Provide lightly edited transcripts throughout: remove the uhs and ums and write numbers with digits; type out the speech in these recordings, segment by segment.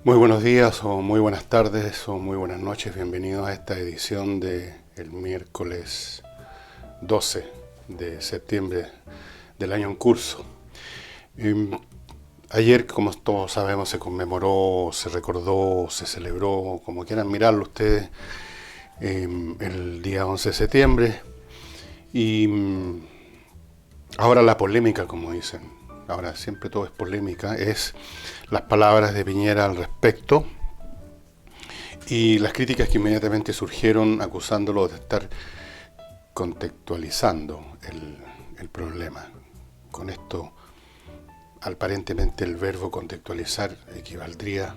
Muy buenos días o muy buenas tardes o muy buenas noches. Bienvenidos a esta edición de el miércoles 12 de septiembre del año en curso. Ayer, como todos sabemos, se conmemoró, se recordó, se celebró, como quieran mirarlo ustedes, el día 11 de septiembre. Y ahora la polémica, como dicen, ahora siempre todo es polémica, es las palabras de Piñera al respecto y las críticas que inmediatamente surgieron acusándolo de estar contextualizando el problema. Con esto, aparentemente el verbo contextualizar equivaldría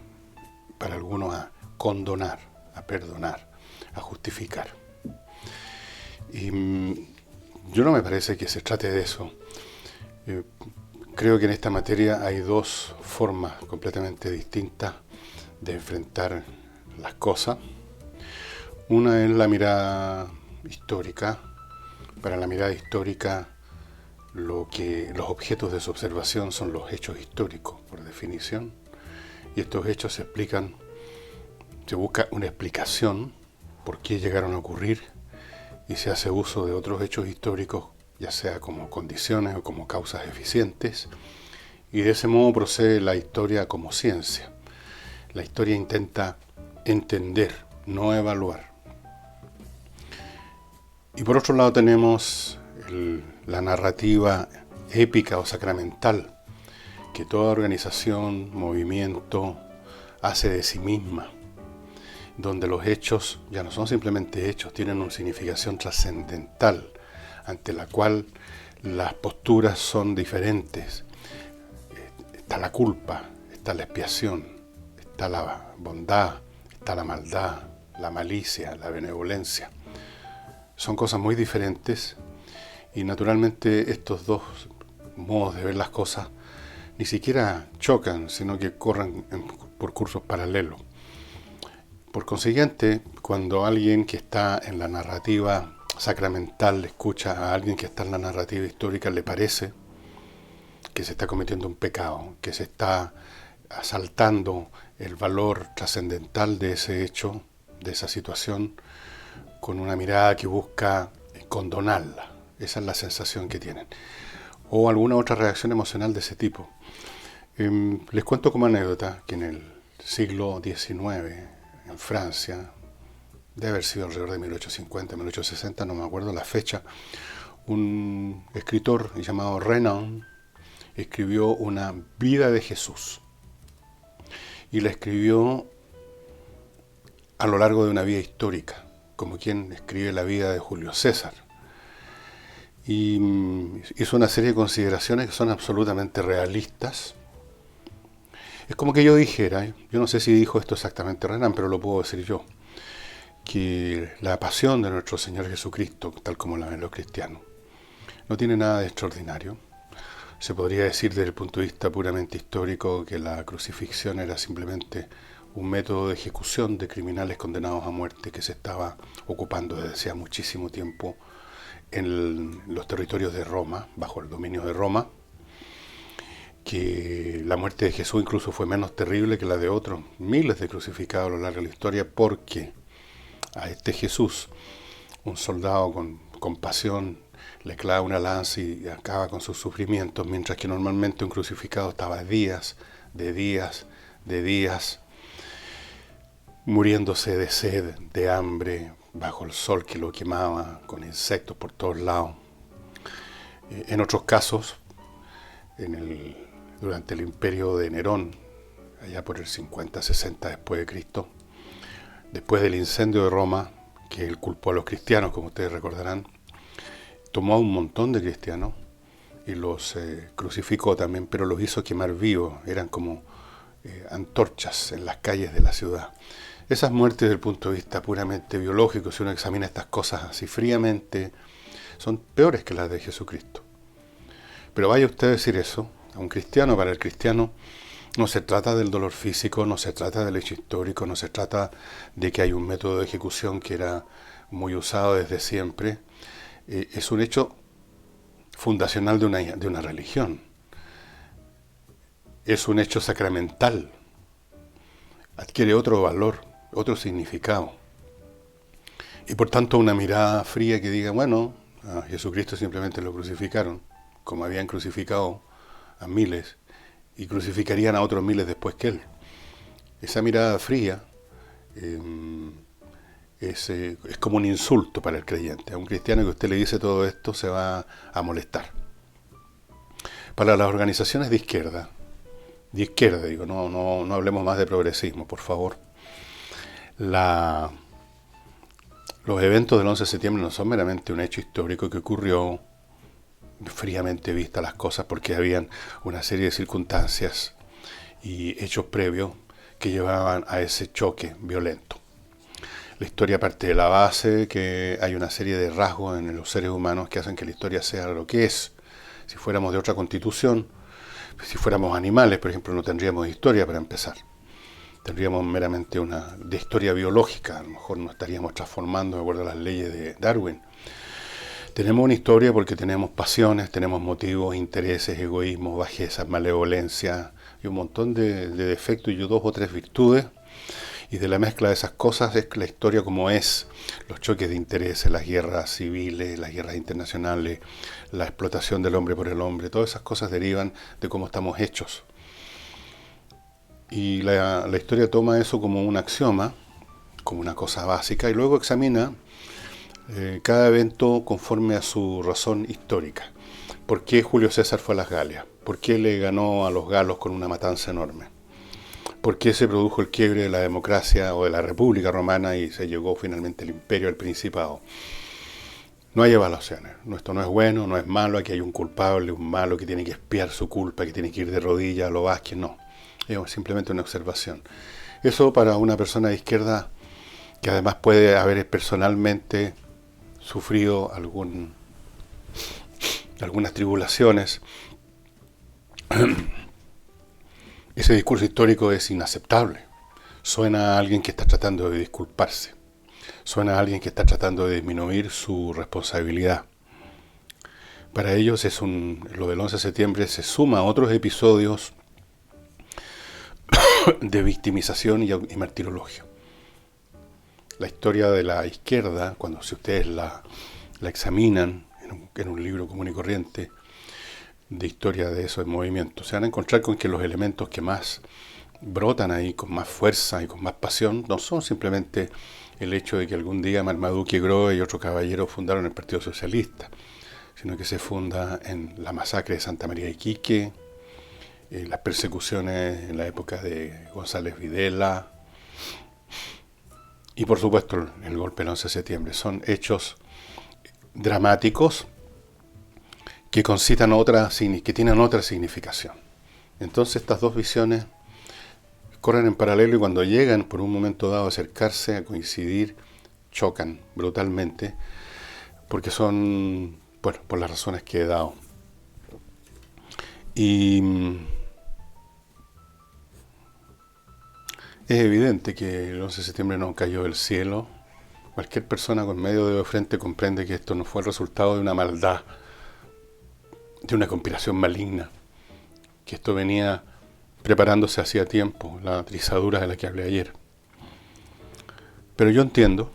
para algunos a condonar, a perdonar, a justificar. Y yo no me parece que se trate de eso. Creo que en esta materia hay dos formas completamente distintas de enfrentar las cosas. Una es la mirada histórica. Para la mirada histórica, los objetos de su observación son los hechos históricos, por definición. Y estos hechos se busca una explicación por qué llegaron a ocurrir y se hace uso de otros hechos históricos, ya sea como condiciones o como causas eficientes, y de ese modo procede la historia como ciencia. La historia intenta entender, no evaluar. Y por otro lado tenemos la narrativa épica o sacramental que toda organización, movimiento hace de sí misma, donde los hechos ya no son simplemente hechos, tienen una significación trascendental, ante la cual las posturas son diferentes. Está la culpa, está la expiación, está la bondad, está la maldad, la malicia, la benevolencia. Son cosas muy diferentes y naturalmente estos dos modos de ver las cosas ni siquiera chocan, sino que corren por cursos paralelos. Por consiguiente, cuando alguien que está en la narrativa sacramental escucha a alguien que está en la narrativa histórica, le parece que se está cometiendo un pecado, que se está asaltando el valor trascendental de ese hecho, de esa situación, con una mirada que busca condonarla. Esa es la sensación que tienen. O alguna otra reacción emocional de ese tipo. Les cuento como anécdota que en el siglo XIX, en Francia, debe haber sido alrededor de 1850, 1860, no me acuerdo la fecha, un escritor llamado Renan escribió una vida de Jesús. Y la escribió a lo largo de una vida histórica, como quien escribe la vida de Julio César. Y hizo una serie de consideraciones que son absolutamente realistas. Es como que yo dijera, yo no sé si dijo esto exactamente Renan, pero lo puedo decir yo, que la pasión de nuestro Señor Jesucristo, tal como la ven los cristianos, no tiene nada de extraordinario. Se podría decir desde el punto de vista puramente histórico que la crucifixión era simplemente un método de ejecución de criminales condenados a muerte que se estaba ocupando desde hacía muchísimo tiempo en los territorios de Roma, bajo el dominio de Roma, que la muerte de Jesús incluso fue menos terrible que la de otros miles de crucificados a lo largo de la historia, porque a este Jesús, un soldado con compasión, le clava una lanza y acaba con sus sufrimientos, mientras que normalmente un crucificado estaba días, muriéndose de sed, de hambre, bajo el sol que lo quemaba, con insectos por todos lados. En otros casos, durante el imperio de Nerón, allá por el 50-60 después de Cristo, después del incendio de Roma, que él culpó a los cristianos, como ustedes recordarán, tomó a un montón de cristianos y los crucificó también, pero los hizo quemar vivos, eran como antorchas en las calles de la ciudad. Esas muertes desde el punto de vista puramente biológico, si uno examina estas cosas así fríamente, son peores que las de Jesucristo. Pero vaya usted a decir eso a un cristiano. Para el cristiano no se trata del dolor físico, no se trata del hecho histórico, no se trata de que hay un método de ejecución que era muy usado desde siempre. Es un hecho fundacional de una religión. Es un hecho sacramental. Adquiere otro valor, otro significado. Y por tanto una mirada fría que diga, bueno, a Jesucristo simplemente lo crucificaron, como habían crucificado a miles, y crucificarían a otros miles después que él. Esa mirada fría es como un insulto para el creyente. A un cristiano que usted le dice todo esto se va a molestar. Para las organizaciones de izquierda digo, no hablemos más de progresismo, por favor. Los eventos del 11 de septiembre no son meramente un hecho histórico que ocurrió fríamente vistas las cosas, porque habían una serie de circunstancias y hechos previos que llevaban a ese choque violento. La historia parte de la base que hay una serie de rasgos en los seres humanos que hacen que la historia sea lo que es. Si fuéramos de otra constitución, si fuéramos animales, por ejemplo, no tendríamos historia para empezar. Tendríamos meramente una de historia biológica, a lo mejor nos estaríamos transformando de acuerdo a las leyes de Darwin. Tenemos una historia porque tenemos pasiones, tenemos motivos, intereses, egoísmos, bajezas, malevolencia y un montón de defectos y 2 o 3 virtudes. Y de la mezcla de esas cosas es la historia como es, los choques de intereses, las guerras civiles, las guerras internacionales, la explotación del hombre por el hombre, todas esas cosas derivan de cómo estamos hechos. Y la historia toma eso como un axioma, como una cosa básica, y luego examina cada evento conforme a su razón histórica. ¿Por qué Julio César fue a las Galias? ¿Por qué le ganó a los galos con una matanza enorme? ¿Por qué se produjo el quiebre de la democracia o de la República Romana y se llegó finalmente el imperio, el principado? No hay evaluaciones. Esto no es bueno, no es malo, aquí hay un culpable, un malo que tiene que expiar su culpa, que tiene que ir de rodillas a lo Vázquez, no. Es simplemente una observación. Eso para una persona de izquierda que además puede haber personalmente sufrido algunas tribulaciones, ese discurso histórico es inaceptable. Suena a alguien que está tratando de disculparse. Suena a alguien que está tratando de disminuir su responsabilidad. Para ellos lo del 11 de septiembre se suma a otros episodios de victimización y martirologio. La historia de la izquierda, si ustedes la examinan en un libro común y corriente, de historia de esos movimientos, se van a encontrar con que los elementos que más brotan ahí con más fuerza y con más pasión no son simplemente el hecho de que algún día Marmaduke Grohe y otro caballero fundaron el Partido Socialista, sino que se funda en la masacre de Santa María de Iquique, las persecuciones en la época de González Videla y por supuesto el golpe del 11 de septiembre. Son hechos dramáticos que que tienen otra significación. Entonces estas dos visiones corren en paralelo y cuando llegan por un momento dado a acercarse, a coincidir, chocan brutalmente, porque son, por las razones que he dado. Y es evidente que el 11 de septiembre no cayó del cielo. Cualquier persona con medio dedo de frente comprende que esto no fue el resultado de una maldad, de una conspiración maligna, que esto venía preparándose hacía tiempo, la trizadura de la que hablé ayer. Pero yo entiendo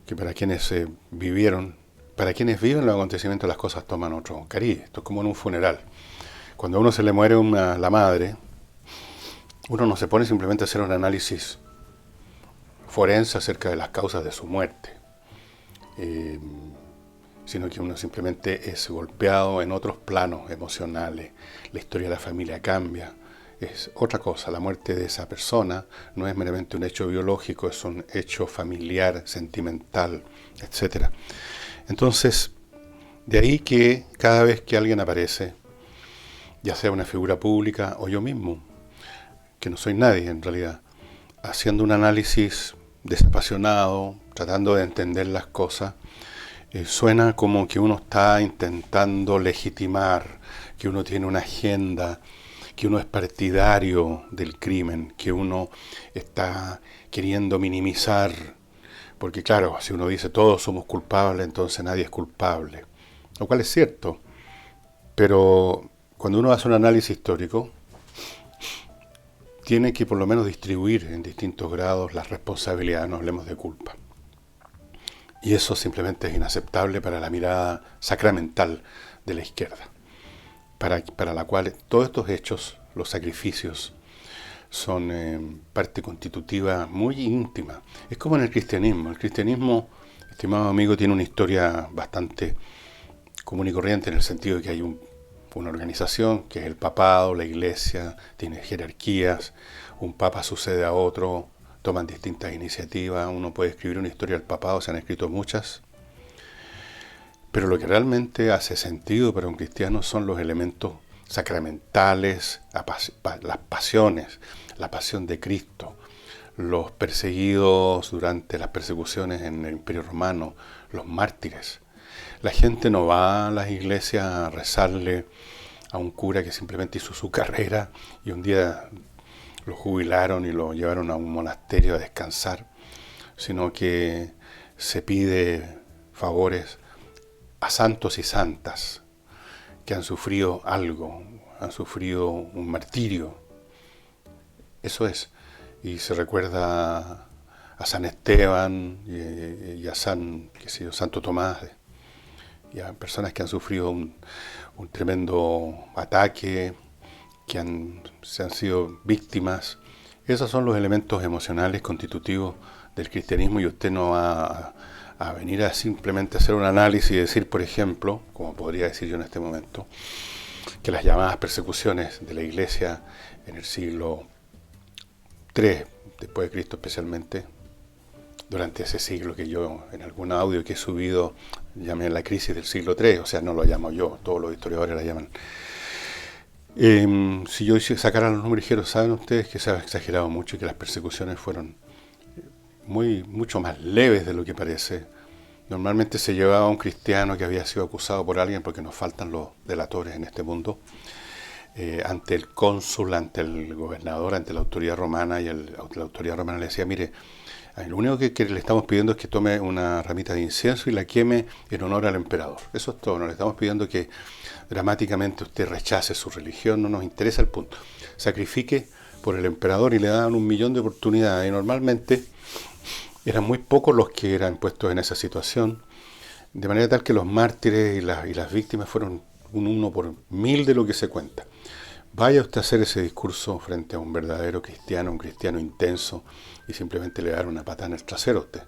que para quienes viven los acontecimientos, las cosas toman otro cariz. Esto es como en un funeral. Cuando a uno se le muere la madre, uno no se pone simplemente a hacer un análisis forense acerca de las causas de su muerte, sino que uno simplemente es golpeado en otros planos emocionales. La historia de la familia cambia. Es otra cosa. La muerte de esa persona no es meramente un hecho biológico, es un hecho familiar, sentimental, etc. Entonces, de ahí que cada vez que alguien aparece, ya sea una figura pública o yo mismo, que no soy nadie en realidad, haciendo un análisis desapasionado, tratando de entender las cosas, suena como que uno está intentando legitimar, que uno tiene una agenda, que uno es partidario del crimen, que uno está queriendo minimizar, porque claro, si uno dice todos somos culpables, entonces nadie es culpable, lo cual es cierto. Pero cuando uno hace un análisis histórico, tiene que por lo menos distribuir en distintos grados las responsabilidades, no hablemos de culpa. Y eso simplemente es inaceptable para la mirada sacramental de la izquierda, para la cual todos estos hechos, los sacrificios, son parte constitutiva muy íntima. Es como en el cristianismo. El cristianismo, estimado amigo, tiene una historia bastante común y corriente en el sentido de que hay una organización que es el papado, la iglesia, tiene jerarquías, un papa sucede a otro, toman distintas iniciativas, uno puede escribir una historia del papado, se han escrito muchas, pero lo que realmente hace sentido para un cristiano son los elementos sacramentales, las pasiones, la pasión de Cristo, los perseguidos durante las persecuciones en el Imperio Romano, los mártires. La gente no va a las iglesias a rezarle a un cura que simplemente hizo su carrera y un día lo jubilaron y lo llevaron a un monasterio a descansar, sino que se pide favores a santos y santas que han sufrido algo, han sufrido un martirio. Eso es. Y se recuerda a San Esteban y a Santo Tomás, y a personas que han sufrido un tremendo ataque, se han sido víctimas. Esos son los elementos emocionales constitutivos del cristianismo, y usted no va a venir a simplemente hacer un análisis y decir, por ejemplo, como podría decir yo en este momento, que las llamadas persecuciones de la iglesia en el siglo III, después de Cristo especialmente, durante ese siglo que yo en algún audio que he subido llamé la crisis del siglo III, o sea, no lo llamo yo, todos los historiadores la llaman. Si yo sacara los números ligeros, saben ustedes que se ha exagerado mucho y que las persecuciones fueron mucho más leves de lo que parece. Normalmente se llevaba a un cristiano que había sido acusado por alguien, porque nos faltan los delatores en este mundo, ante el cónsul, ante el gobernador, ante la autoridad romana, y la autoridad romana le decía, mire, lo único que le estamos pidiendo es que tome una ramita de incienso y la queme en honor al emperador. Eso es todo, no le estamos pidiendo que dramáticamente usted rechace su religión, no nos interesa el punto. Sacrifique por el emperador, y le daban 1.000.000 de oportunidades, y normalmente eran muy pocos los que eran puestos en esa situación, de manera tal que los mártires y las víctimas fueron un 1 por 1000 de lo que se cuenta. Vaya usted a hacer ese discurso frente a un verdadero cristiano, un cristiano intenso, y simplemente le dar una patada en el trasero a usted,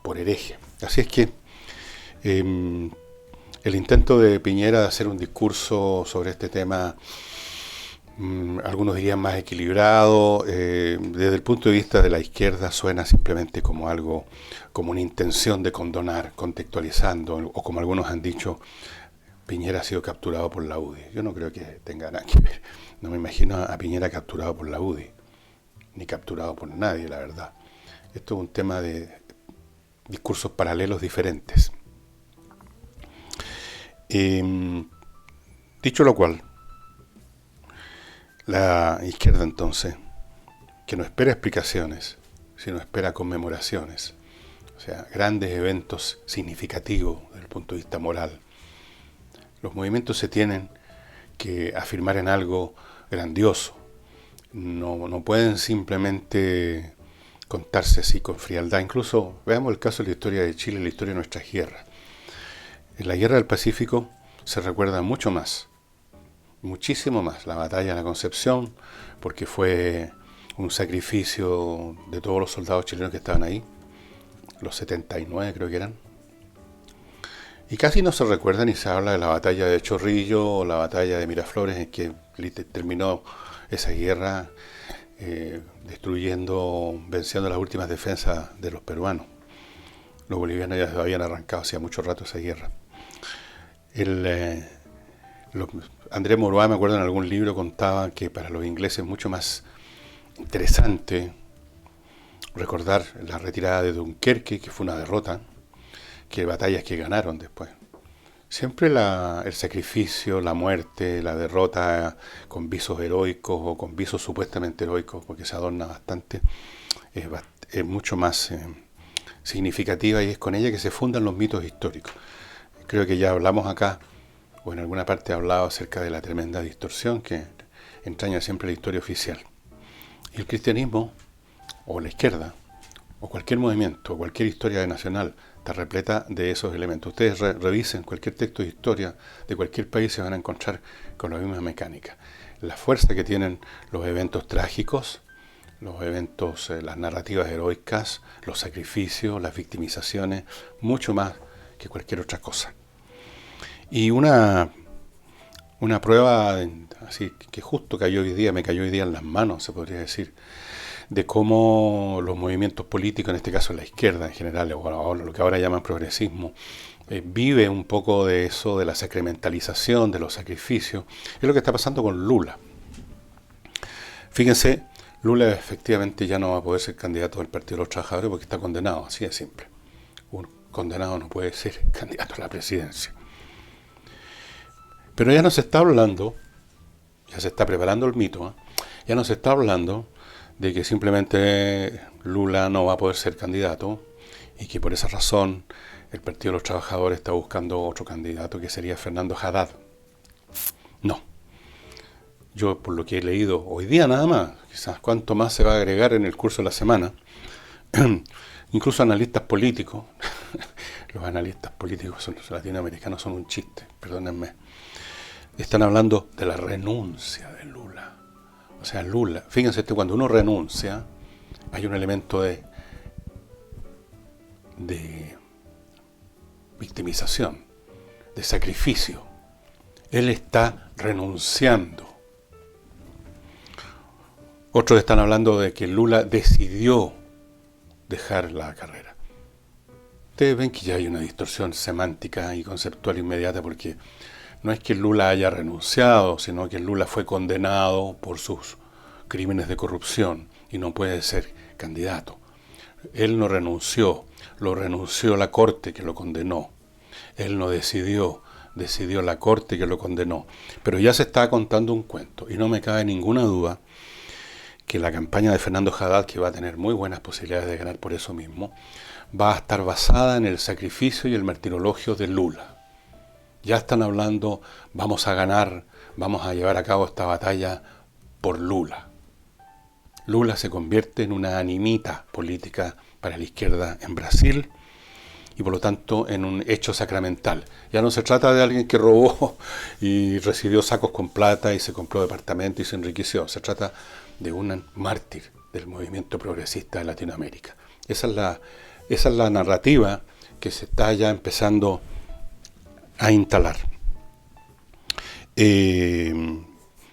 por hereje. Así es que el intento de Piñera de hacer un discurso sobre este tema, algunos dirían más equilibrado, desde el punto de vista de la izquierda suena simplemente como algo, como una intención de condonar, contextualizando, o como algunos han dicho, Piñera ha sido capturado por la UDI. Yo no creo que tenga nada que ver. No me imagino a Piñera capturado por la UDI, ni capturado por nadie, la verdad. Esto es un tema de discursos paralelos diferentes. Dicho lo cual, la izquierda entonces, que no espera explicaciones, sino espera conmemoraciones, o sea, grandes eventos significativos desde el punto de vista moral. Los movimientos se tienen que afirmar en algo grandioso. No pueden simplemente contarse así con frialdad. Incluso veamos el caso de la historia de Chile, la historia de nuestras guerras. En la guerra del Pacífico se recuerda mucho más, muchísimo más, la batalla de la Concepción, porque fue un sacrificio de todos los soldados chilenos que estaban ahí, los 79 creo que eran. Y casi no se recuerda ni se habla de la batalla de Chorrillo o la batalla de Miraflores, en que terminó esa guerra venciendo las últimas defensas de los peruanos. Los bolivianos ya se habían arrancado hacía mucho rato esa guerra. Andrés Moroá, me acuerdo en algún libro, contaba que para los ingleses es mucho más interesante recordar la retirada de Dunkerque, que fue una derrota, que batallas que ganaron después. Siempre el sacrificio, la muerte, la derrota con visos heroicos o con visos supuestamente heroicos, porque se adorna bastante, es mucho más significativa, y es con ella que se fundan los mitos históricos. Creo que ya hablamos acá o en alguna parte ha hablado acerca de la tremenda distorsión que entraña siempre la historia oficial. Y el cristianismo, o la izquierda, o cualquier movimiento, o cualquier historia nacional, está repleta de esos elementos. Ustedes revisen cualquier texto de historia de cualquier país, se van a encontrar con la misma mecánica. La fuerza que tienen los eventos trágicos, los eventos, las narrativas heroicas, los sacrificios, las victimizaciones, mucho más que cualquier otra cosa. Y una prueba así que justo me cayó hoy día en las manos, se podría decir, de cómo los movimientos políticos, en este caso la izquierda en general, o lo que ahora llaman progresismo, vive un poco de eso, de la sacramentalización, de los sacrificios. Es lo que está pasando con Lula. Fíjense, Lula efectivamente ya no va a poder ser candidato del Partido de los Trabajadores porque está condenado, así de simple. Un condenado no puede ser candidato a la presidencia. Pero ya no se está hablando, ya se está preparando el mito, ya no se está hablando de que simplemente Lula no va a poder ser candidato y que por esa razón el Partido de los Trabajadores está buscando otro candidato que sería Fernando Haddad. No. Yo por lo que he leído hoy día nada más, quizás cuánto más se va a agregar en el curso de la semana, incluso analistas políticos, los analistas políticos latinoamericanos son un chiste, perdónenme, están hablando de la renuncia de Lula. O sea, Lula, fíjense cuando uno renuncia, hay un elemento de victimización, de sacrificio. Él está renunciando. Otros están hablando de que Lula decidió dejar la carrera. Ustedes ven que ya hay una distorsión semántica y conceptual inmediata porque no es que Lula haya renunciado, sino que Lula fue condenado por sus crímenes de corrupción y no puede ser candidato. Él no renunció, lo renunció la Corte que lo condenó. Él no decidió la Corte que lo condenó. Pero ya se está contando un cuento y no me cabe ninguna duda que la campaña de Fernando Haddad, que va a tener muy buenas posibilidades de ganar por eso mismo, va a estar basada en el sacrificio y el martirologio de Lula. Ya están hablando, vamos a ganar, vamos a llevar a cabo esta batalla por Lula. Lula se convierte en una animita política para la izquierda en Brasil y por lo tanto en un hecho sacramental. Ya no se trata de alguien que robó y recibió sacos con plata y se compró departamento y se enriqueció. Se trata de un mártir del movimiento progresista de Latinoamérica. Esa es la narrativa que se está ya empezando a instalar.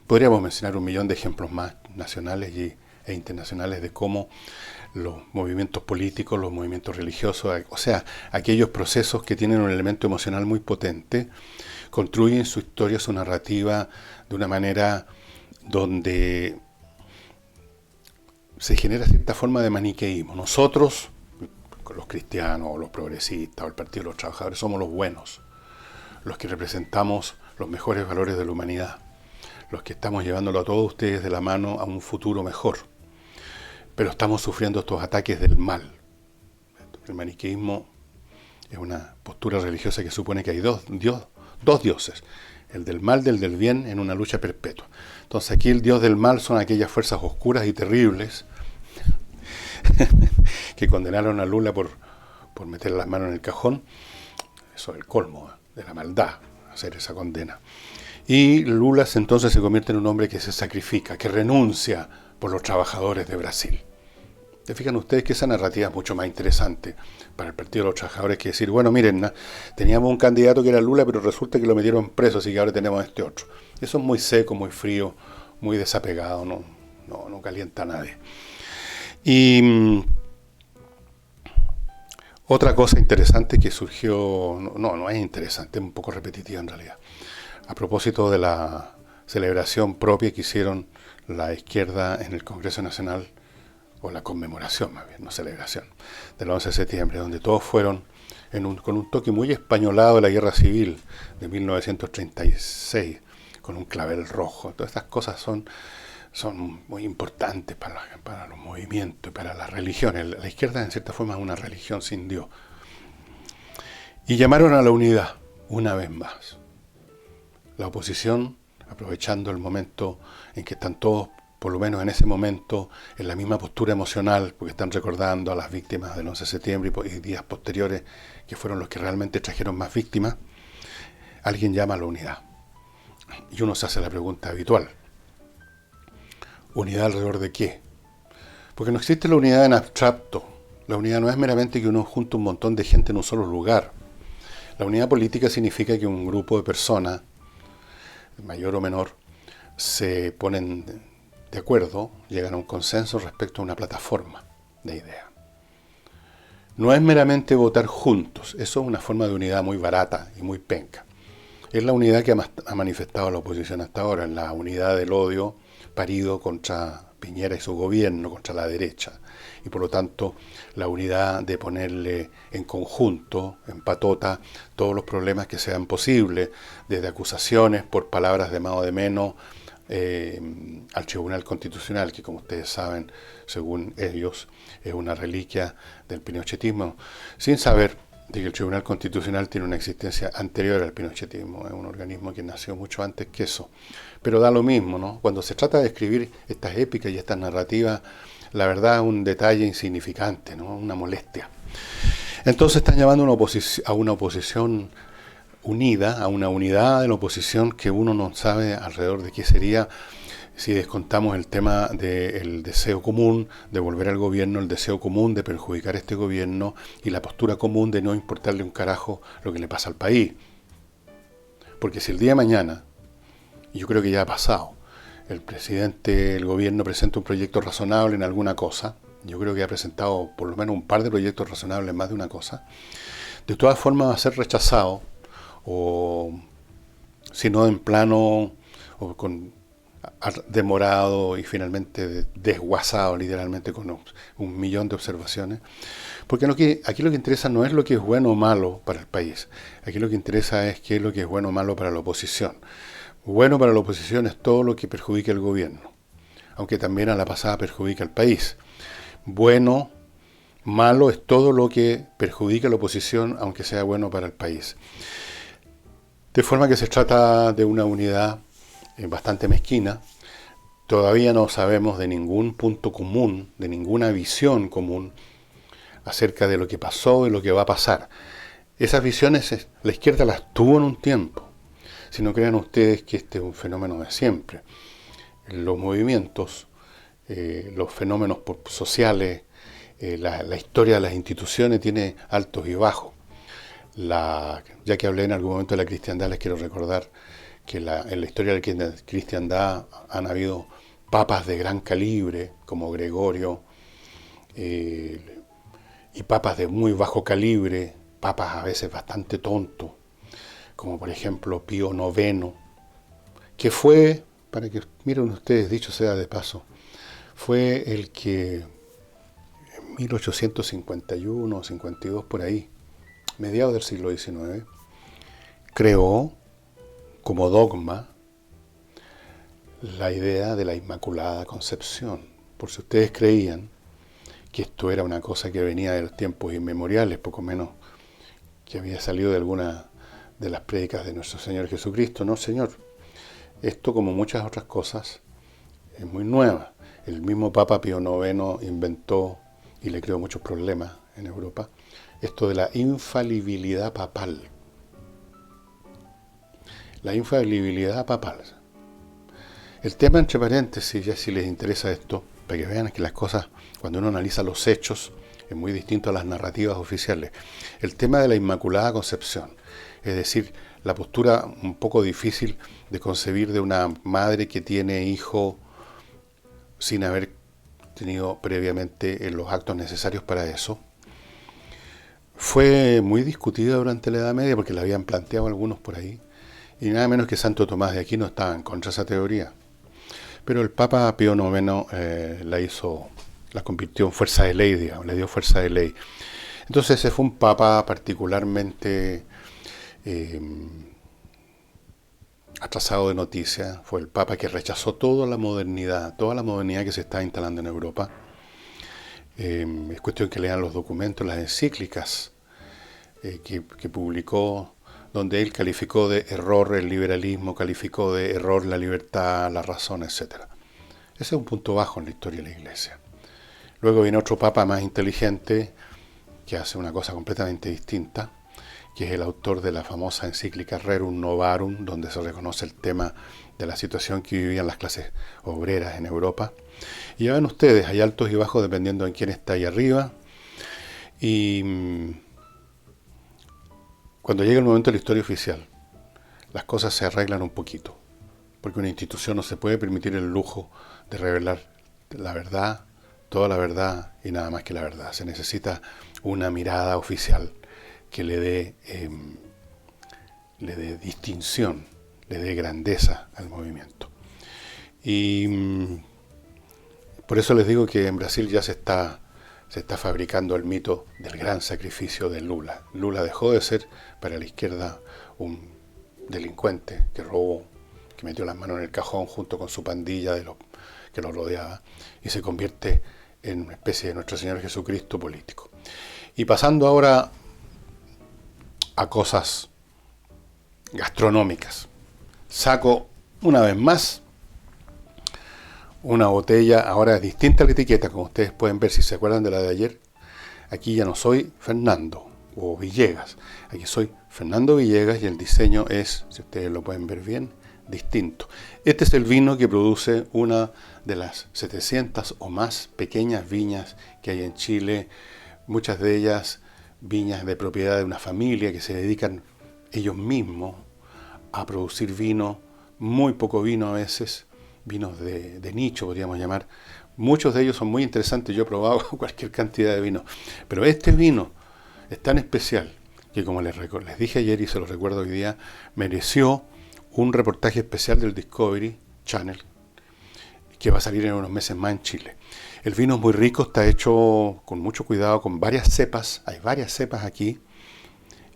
Podríamos mencionar 1.000.000 de ejemplos más nacionales e internacionales de cómo los movimientos políticos, los movimientos religiosos, o sea, aquellos procesos que tienen un elemento emocional muy potente, construyen su historia, su narrativa de una manera donde se genera cierta forma de maniqueísmo. Nosotros, los cristianos, o los progresistas, o el Partido de los Trabajadores, somos los buenos, los que representamos los mejores valores de la humanidad, los que estamos llevándolo a todos ustedes de la mano a un futuro mejor. Pero estamos sufriendo estos ataques del mal. El maniqueísmo es una postura religiosa que supone que hay dos dioses, el del mal y el del bien, en una lucha perpetua. Entonces aquí el dios del mal son aquellas fuerzas oscuras y terribles que condenaron a Lula por meter las manos en el cajón. Eso es el colmo de la maldad, hacer esa condena. Y Lula entonces se convierte en un hombre que se sacrifica, que renuncia por los trabajadores de Brasil. ¿Se fijan ustedes que esa narrativa es mucho más interesante para el Partido de los Trabajadores que decir, bueno, miren, teníamos un candidato que era Lula, pero resulta que lo metieron preso, así que ahora tenemos este otro? Eso es muy seco, muy frío, muy desapegado, no calienta a nadie. Y otra cosa interesante que surgió, no es interesante, es un poco repetitiva en realidad, a propósito de la celebración propia que hicieron la izquierda en el Congreso Nacional, o la conmemoración más bien, no celebración, del 11 de septiembre, donde todos fueron con un toque muy españolado de la Guerra Civil de 1936, con un clavel rojo. Todas estas cosas son muy importantes para los movimientos y para las religiones. La izquierda en cierta forma es una religión sin Dios. Y llamaron a la unidad una vez más. La oposición, aprovechando el momento en que están todos, por lo menos en ese momento, en la misma postura emocional, porque están recordando a las víctimas del 11 de septiembre y días posteriores, que fueron los que realmente trajeron más víctimas, alguien llama a la unidad. Y uno se hace la pregunta habitual: ¿unidad alrededor de qué? Porque no existe la unidad en abstracto. La unidad no es meramente que uno junte un montón de gente en un solo lugar. La unidad política significa que un grupo de personas, mayor o menor, se ponen de acuerdo, llegan a un consenso respecto a una plataforma de ideas. No es meramente votar juntos, eso es una forma de unidad muy barata y muy penca. Es la unidad que ha manifestado la oposición hasta ahora, la unidad del odio parido contra Piñera y su gobierno, contra la derecha. Y por lo tanto, la unidad de ponerle en conjunto, en patota, todos los problemas que sean posibles, desde acusaciones por palabras de más o de menos, al Tribunal Constitucional, que como ustedes saben, según ellos, es una reliquia del pinochetismo, sin saber de que el Tribunal Constitucional tiene una existencia anterior al pinochetismo, es un organismo que nació mucho antes que eso. Pero da lo mismo, ¿no? Cuando se trata de escribir estas épicas y estas narrativas, la verdad es un detalle insignificante, ¿no? Una molestia. Entonces están llamando a una oposición unida, a una unidad de la oposición que uno no sabe alrededor de qué sería, si descontamos el tema del deseo común de volver al gobierno, el deseo común de perjudicar a este gobierno y la postura común de no importarle un carajo lo que le pasa al país. Porque si el día de mañana, y yo creo que ya ha pasado, el presidente, el gobierno presenta un proyecto razonable en alguna cosa, yo creo que ha presentado por lo menos un par de proyectos razonables en más de una cosa, de todas formas va a ser rechazado, o si no en plano, o con demorado y finalmente desguazado literalmente con un millón de observaciones, porque aquí lo que interesa no es lo que es bueno o malo para el país, aquí lo que interesa es qué es lo que es bueno o malo para la oposición. Bueno para la oposición es todo lo que perjudique al gobierno, aunque también a la pasada perjudica al país. Bueno, malo es todo lo que perjudica a la oposición, aunque sea bueno para el país. De forma que se trata de una unidad bastante mezquina. Todavía no sabemos de ningún punto común, de ninguna visión común acerca de lo que pasó y lo que va a pasar. Esas visiones la izquierda las tuvo en un tiempo. Si no crean ustedes que este es un fenómeno de siempre. Los movimientos, los fenómenos sociales, la historia de las instituciones tiene altos y bajos. Ya que hablé en algún momento de la cristiandad, les quiero recordar que en la historia de la cristiandad han habido papas de gran calibre, como Gregorio, y papas de muy bajo calibre, papas a veces bastante tontos, como por ejemplo Pío IX, que fue, para que miren ustedes, dicho sea de paso, fue el que en 1851 o 52 por ahí, mediados del siglo XIX, creó como dogma la idea de la Inmaculada Concepción. Por si ustedes creían que esto era una cosa que venía de los tiempos inmemoriales, poco menos que había salido de alguna de las prédicas de nuestro Señor Jesucristo. No, Señor. Esto, como muchas otras cosas, es muy nueva. El mismo Papa Pío IX inventó, y le creó muchos problemas en Europa, esto de la infalibilidad papal. La infalibilidad papal. El tema, entre paréntesis, ya si les interesa esto, para que vean que las cosas, cuando uno analiza los hechos, es muy distinto a las narrativas oficiales. El tema de la Inmaculada Concepción, es decir, la postura un poco difícil de concebir de una madre que tiene hijo sin haber tenido previamente los actos necesarios para eso, fue muy discutida durante la Edad Media porque la habían planteado algunos por ahí, y nada menos que Santo Tomás de Aquino estaba en contra de esa teoría. Pero el Papa Pío IX la convirtió en fuerza de ley, digamos, le dio fuerza de ley. Entonces ese fue un Papa particularmente atrasado de noticias, fue el Papa que rechazó toda la modernidad que se está instalando en Europa. Es cuestión que lean los documentos, las encíclicas que publicó donde él calificó de error el liberalismo, calificó de error la libertad, la razón, etc. Ese es un punto bajo en la historia de la Iglesia. Luego viene otro papa más inteligente que hace una cosa completamente distinta, que es el autor de la famosa encíclica Rerum Novarum, donde se reconoce el tema de la situación que vivían las clases obreras en Europa. Y ya ven ustedes, hay altos y bajos dependiendo de quién está ahí arriba. Y cuando llega el momento de la historia oficial, las cosas se arreglan un poquito, porque una institución no se puede permitir el lujo de revelar la verdad, toda la verdad y nada más que la verdad. Se necesita una mirada oficial que le dé distinción, le dé grandeza al movimiento. Y por eso les digo que en Brasil ya se está fabricando el mito del gran sacrificio de Lula. Lula dejó de ser para la izquierda un delincuente que robó, que metió las manos en el cajón junto con su pandilla de los que lo rodeaba, y se convierte en una especie de Nuestro Señor Jesucristo político. Y pasando ahora a cosas gastronómicas, saco una vez más una botella, ahora es distinta la etiqueta, como ustedes pueden ver si se acuerdan de la de ayer. Aquí ya no soy Fernando o Villegas, aquí soy Fernando Villegas y el diseño es, si ustedes lo pueden ver bien, distinto. Este es el vino que produce una de las 700 o más pequeñas viñas que hay en Chile, muchas de ellas viñas de propiedad de una familia que se dedican ellos mismos a producir vino, muy poco vino a veces, vinos de nicho podríamos llamar. Muchos de ellos son muy interesantes, yo he probado cualquier cantidad de vino, pero este vino es tan especial que, como les dije ayer y se lo recuerdo hoy día, mereció un reportaje especial del Discovery Channel que va a salir en unos meses más en Chile. El vino es muy rico, está hecho con mucho cuidado, con varias cepas, hay varias cepas aquí.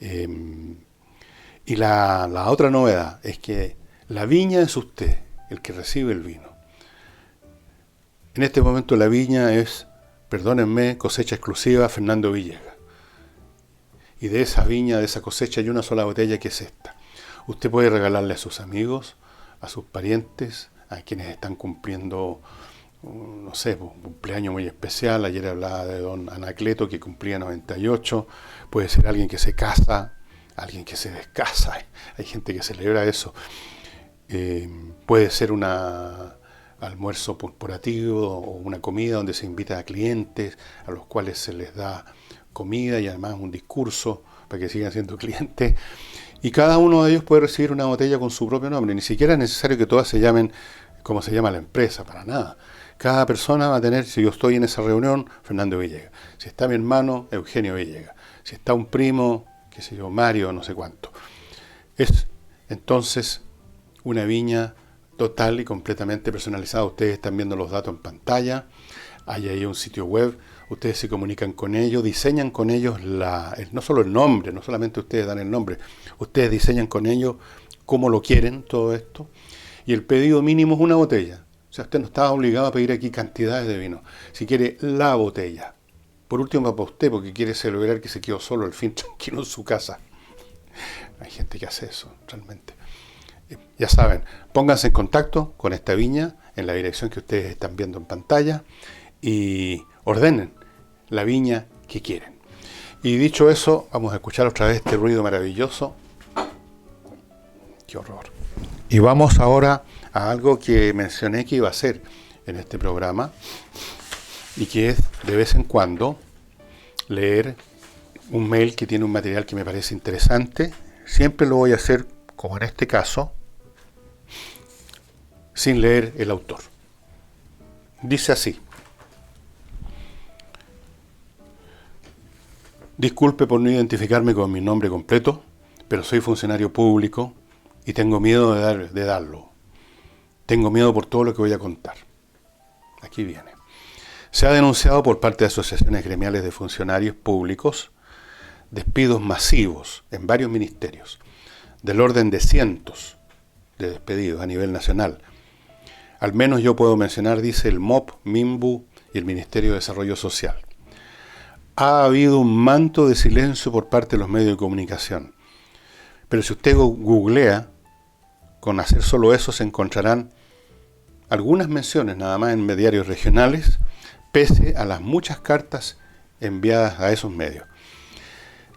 Y la otra novedad es que la viña es usted, el que recibe el vino. En este momento la viña es, perdónenme, cosecha exclusiva Fernando Villegas. Y de esa viña, de esa cosecha, hay una sola botella que es esta. Usted puede regalarle a sus amigos, a sus parientes, a quienes están cumpliendo, no sé, un cumpleaños muy especial. Ayer hablaba de don Anacleto, que cumplía 98. Puede ser alguien que se casa, alguien que se descasa. Hay gente que celebra eso. Puede ser un almuerzo corporativo o una comida donde se invita a clientes a los cuales se les da comida y además un discurso para que sigan siendo clientes. Y cada uno de ellos puede recibir una botella con su propio nombre. Ni siquiera es necesario que todas se llamen como se llama la empresa, para nada. Cada persona va a tener, si yo estoy en esa reunión, Fernando Villegas. Si está mi hermano, Eugenio Villegas. Si está un primo, qué sé yo, Mario, no sé cuánto. Es entonces una viña total y completamente personalizada. Ustedes están viendo los datos en pantalla. Hay ahí un sitio web. Ustedes se comunican con ellos, diseñan con ellos no solo el nombre, no solamente ustedes dan el nombre, ustedes diseñan con ellos cómo lo quieren, todo esto. Y el pedido mínimo es una botella. O sea, usted no está obligado a pedir aquí cantidades de vino. Si quiere la botella. Por último, para usted, porque quiere celebrar que se quedó solo al fin tranquilo en su casa. Hay gente que hace eso, realmente. Ya saben, pónganse en contacto con esta viña en la dirección que ustedes están viendo en pantalla y ordenen la viña que quieren. Y dicho eso, vamos a escuchar otra vez este ruido maravilloso. ¡Qué horror! Y vamos ahora a algo que mencioné que iba a hacer en este programa y que es de vez en cuando leer un mail que tiene un material que me parece interesante. Siempre lo voy a hacer, como en este caso, sin leer el autor. Dice así: disculpe por no identificarme con mi nombre completo, pero soy funcionario público y tengo miedo de darlo. Tengo miedo por todo lo que voy a contar. Aquí viene. Se ha denunciado por parte de asociaciones gremiales de funcionarios públicos despidos masivos en varios ministerios, del orden de cientos de despedidos a nivel nacional. Al menos yo puedo mencionar, dice, el MOP, MIMBU y el Ministerio de Desarrollo Social. Ha habido un manto de silencio por parte de los medios de comunicación. Pero si usted googlea, con hacer solo eso se encontrarán algunas menciones nada más en diarios regionales, pese a las muchas cartas enviadas a esos medios.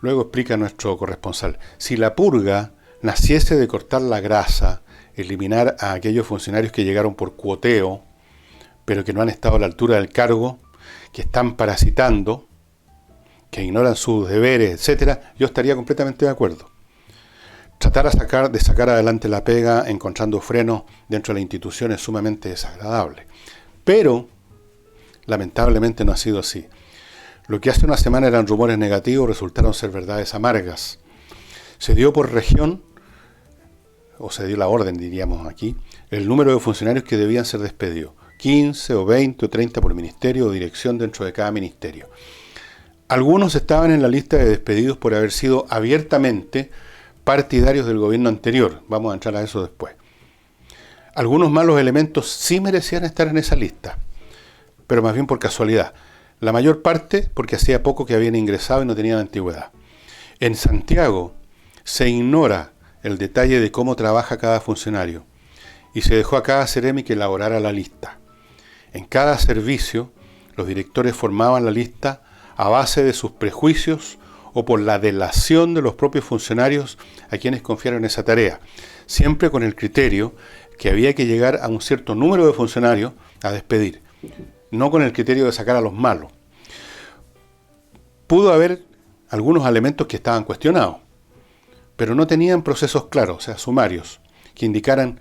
Luego explica nuestro corresponsal, si la purga naciese de cortar la grasa, eliminar a aquellos funcionarios que llegaron por cuoteo, pero que no han estado a la altura del cargo, que están parasitando, que ignoran sus deberes, etc., yo estaría completamente de acuerdo. Tratar de sacar adelante la pega encontrando frenos dentro de la institución es sumamente desagradable. Pero, lamentablemente no ha sido así. Lo que hace una semana eran rumores negativos resultaron ser verdades amargas. Se dio por región, o se dio la orden, diríamos aquí, el número de funcionarios que debían ser despedidos. 15 o 20 o 30 por ministerio o dirección dentro de cada ministerio. Algunos estaban en la lista de despedidos por haber sido abiertamente partidarios del gobierno anterior. Vamos a entrar a eso después. Algunos malos elementos sí merecían estar en esa lista, pero más bien por casualidad. La mayor parte porque hacía poco que habían ingresado y no tenían antigüedad. En Santiago se ignora el detalle de cómo trabaja cada funcionario y se dejó a cada seremi que elaborara la lista. En cada servicio, los directores formaban la lista a base de sus prejuicios o por la delación de los propios funcionarios a quienes confiaron esa tarea, siempre con el criterio que había que llegar a un cierto número de funcionarios a despedir, no con el criterio de sacar a los malos. Pudo haber algunos elementos que estaban cuestionados, pero no tenían procesos claros, o sea, sumarios, que indicaran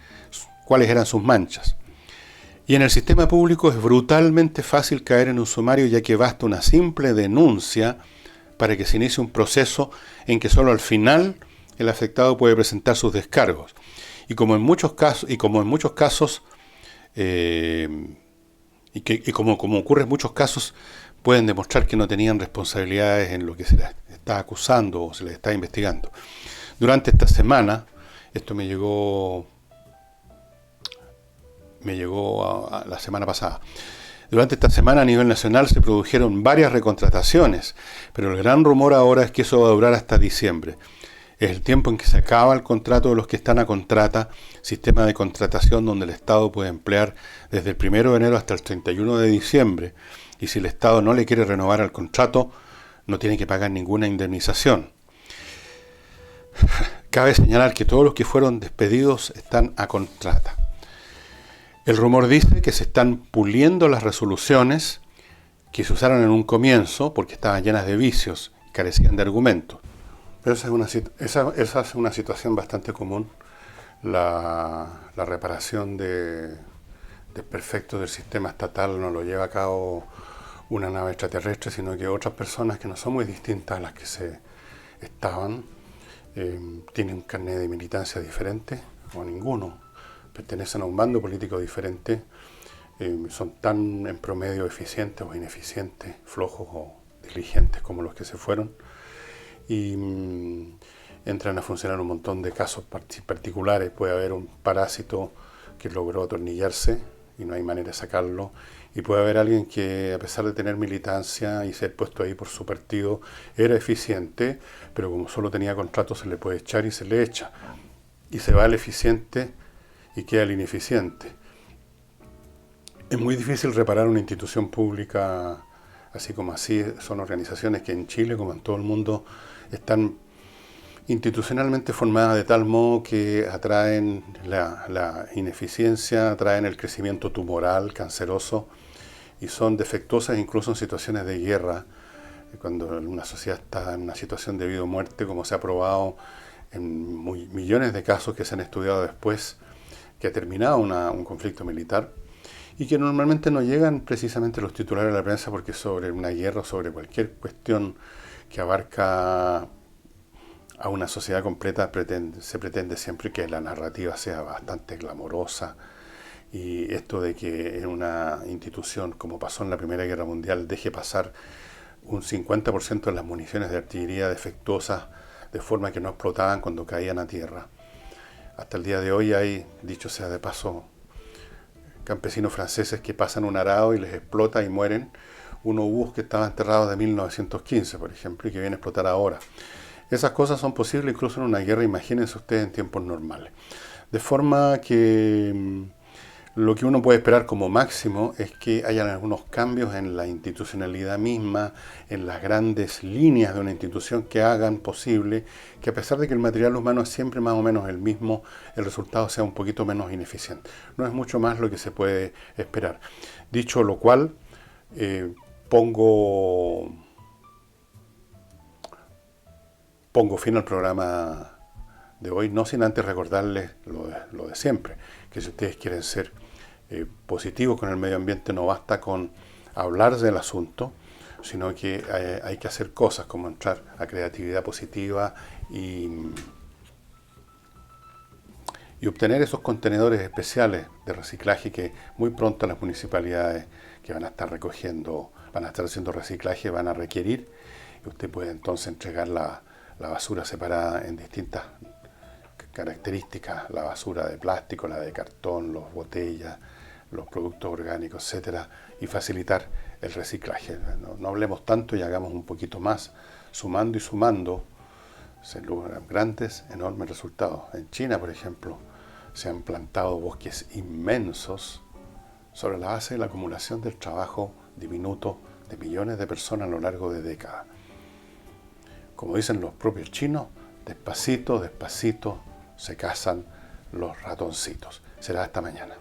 cuáles eran sus manchas. Y en el sistema público es brutalmente fácil caer en un sumario, ya que basta una simple denuncia para que se inicie un proceso en que solo al final el afectado puede presentar sus descargos. Y como en muchos casos, como ocurre en muchos casos, pueden demostrar que no tenían responsabilidades en lo que se les está acusando o se les está investigando. Durante esta semana, esto me llegó la semana pasada. Durante esta semana a nivel nacional se produjeron varias recontrataciones, pero el gran rumor ahora es que eso va a durar hasta diciembre. Es el tiempo en que se acaba el contrato de los que están a contrata, sistema de contratación donde el Estado puede emplear desde el 1 de enero hasta el 31 de diciembre, y si el Estado no le quiere renovar el contrato, no tiene que pagar ninguna indemnización. Cabe señalar que todos los que fueron despedidos están a contrata. El rumor dice que se están puliendo las resoluciones que se usaron en un comienzo porque estaban llenas de vicios y carecían de argumentos. Pero esa es una situación bastante común, la reparación de desperfectos del sistema estatal no lo lleva a cabo una nave extraterrestre, sino que otras personas que no son muy distintas a las que se estaban, tienen un carnet de militancia diferente o ninguno, pertenecen a un bando político diferente, son tan en promedio eficientes o ineficientes, flojos o diligentes como los que se fueron, y entran a funcionar un montón de casos particulares. Puede haber un parásito que logró atornillarse y no hay manera de sacarlo, y puede haber alguien que, a pesar de tener militancia y ser puesto ahí por su partido, era eficiente, pero como solo tenía contrato se le puede echar y se le echa, y se va el eficiente y queda el ineficiente. Es muy difícil reparar una institución pública así como así. Son organizaciones que en Chile, como en todo el mundo, están institucionalmente formadas de tal modo que atraen la ineficiencia, atraen el crecimiento tumoral, canceroso, y son defectuosas incluso en situaciones de guerra, cuando una sociedad está en una situación de vida o muerte, como se ha probado en millones de casos que se han estudiado después, que ha terminado un conflicto militar, y que normalmente no llegan precisamente los titulares de la prensa, porque sobre una guerra o sobre cualquier cuestión que abarca a una sociedad completa se pretende siempre que la narrativa sea bastante glamorosa, y esto de que en una institución, como pasó en la Primera Guerra Mundial, deje pasar un 50% de las municiones de artillería defectuosas de forma que no explotaban cuando caían a tierra. Hasta el día de hoy hay, dicho sea de paso, campesinos franceses que pasan un arado y les explota y mueren. Unos búhos que estaban enterrados de 1915, por ejemplo, y que vienen a explotar ahora. Esas cosas son posibles incluso en una guerra, imagínense ustedes en tiempos normales. De forma que lo que uno puede esperar como máximo es que hayan algunos cambios en la institucionalidad misma, en las grandes líneas de una institución que hagan posible que, a pesar de que el material humano es siempre más o menos el mismo, el resultado sea un poquito menos ineficiente. No es mucho más lo que se puede esperar. Dicho lo cual, eh, pongo, pongo fin al programa de hoy, no sin antes recordarles lo de siempre, que si ustedes quieren ser positivos con el medio ambiente, no basta con hablar del asunto, sino que hay que hacer cosas como entrar a creatividad positiva y obtener esos contenedores especiales de reciclaje que muy pronto las municipalidades que van a estar recogiendo, van a estar haciendo reciclaje, van a requerir, y usted puede entonces entregar la basura separada en distintas características, la basura de plástico, la de cartón, las botellas, los productos orgánicos, etcétera, y facilitar el reciclaje. No hablemos tanto y hagamos un poquito más, sumando y sumando, se logran grandes, enormes resultados. En China, por ejemplo, se han plantado bosques inmensos sobre la base de la acumulación del trabajo diminuto de millones de personas a lo largo de décadas. Como dicen los propios chinos, despacito, despacito se cazan los ratoncitos. Será hasta mañana.